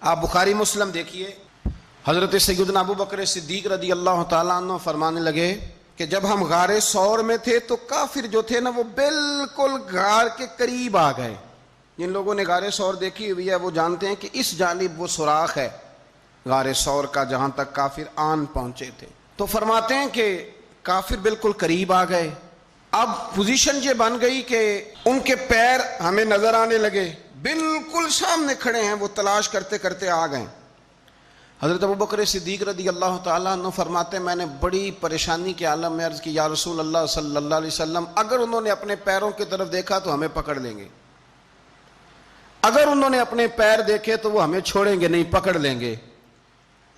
آپ بخاری مسلم دیکھیے، حضرت سیدنا ابو بکر صدیق رضی اللہ تعالیٰ عنہ فرمانے لگے کہ جب ہم غار ثور میں تھے تو کافر جو تھے نا وہ بالکل غار کے قریب آ گئے۔ جن لوگوں نے غار ثور دیکھی ہوئی ہے وہ جانتے ہیں کہ اس جانب وہ سوراخ ہے غار ثور کا جہاں تک کافر آن پہنچے تھے۔ تو فرماتے ہیں کہ کافر بالکل قریب آ گئے۔ اب پوزیشن یہ بن گئی کہ ان کے پیر ہمیں نظر آنے لگے، بالکل سامنے کھڑے ہیں، وہ تلاش کرتے کرتے آ گئے۔ حضرت ابو بکر صدیق رضی اللہ تعالیٰ عنہ فرماتے ہیں میں نے بڑی پریشانی کے عالم میں عرض کی یا رسول اللہ صلی اللہ علیہ وسلم، اگر انہوں نے اپنے پیروں کی طرف دیکھا تو ہمیں پکڑ لیں گے، اگر انہوں نے اپنے پیر دیکھے تو وہ ہمیں چھوڑیں گے نہیں، پکڑ لیں گے۔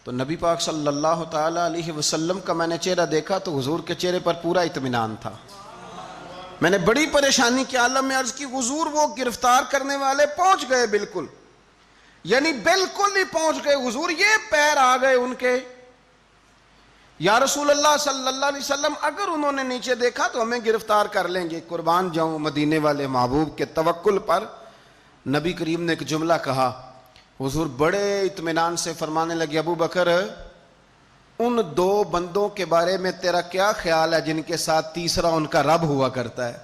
تو نبی پاک صلی اللہ تعالیٰ علیہ وسلم کا میں نے چہرہ دیکھا تو حضور کے چہرے پر پورا اطمینان تھا۔ میں نے بڑی پریشانی کے عالم میں عرض کی حضور وہ گرفتار کرنے والے پہنچ گئے، بالکل یعنی بالکل ہی پہنچ گئے حضور، یہ پیر آ گئے ان کے۔ یا رسول اللہ صلی اللہ علیہ وسلم اگر انہوں نے نیچے دیکھا تو ہمیں گرفتار کر لیں گے۔ قربان جاؤں مدینے والے محبوب کے توکل پر نبی کریم نے ایک جملہ کہا، حضور بڑے اطمینان سے فرمانے لگے ابو بکر ان دو بندوں کے بارے میں تیرا کیا خیال ہے جن کے ساتھ تیسرا ان کا رب ہوا کرتا ہے؟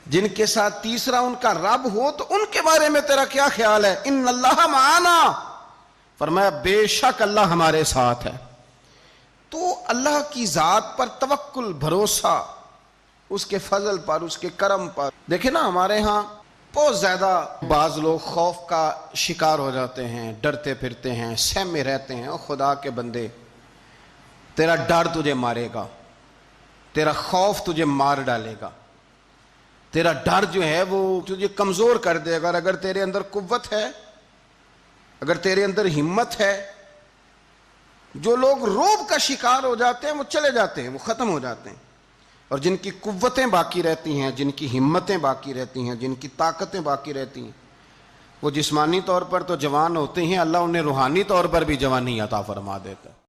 جن کے ساتھ تیسرا ان کا رب ہو تو ان کے بارے میں تیرا کیا خیال ہے؟ ان اللہ معانا، فرمایا بے شک اللہ ہمارے ساتھ ہے۔ تو اللہ کی ذات پر توکل، بھروسہ اس کے فضل پر، اس کے کرم پر۔ دیکھیں نا ہمارے ہاں بہت زیادہ بعض لوگ خوف کا شکار ہو جاتے ہیں، ڈرتے پھرتے ہیں، سہمے رہتے ہیں۔ او خدا کے بندے، تیرا ڈر تجھے مارے گا، تیرا خوف تجھے مار ڈالے گا، تیرا ڈر جو ہے وہ تجھے کمزور کر دے گا۔ اگر تیرے اندر قوت ہے، اگر تیرے اندر ہمت ہے، جو لوگ رعب کا شکار ہو جاتے ہیں وہ چلے جاتے ہیں، وہ ختم ہو جاتے ہیں، اور جن کی قوتیں باقی رہتی ہیں، جن کی ہمتیں باقی رہتی ہیں، جن کی طاقتیں باقی رہتی ہیں، وہ جسمانی طور پر تو جوان ہوتے ہیں، اللہ انہیں روحانی طور پر بھی جوانی عطا فرما دیتا ہے۔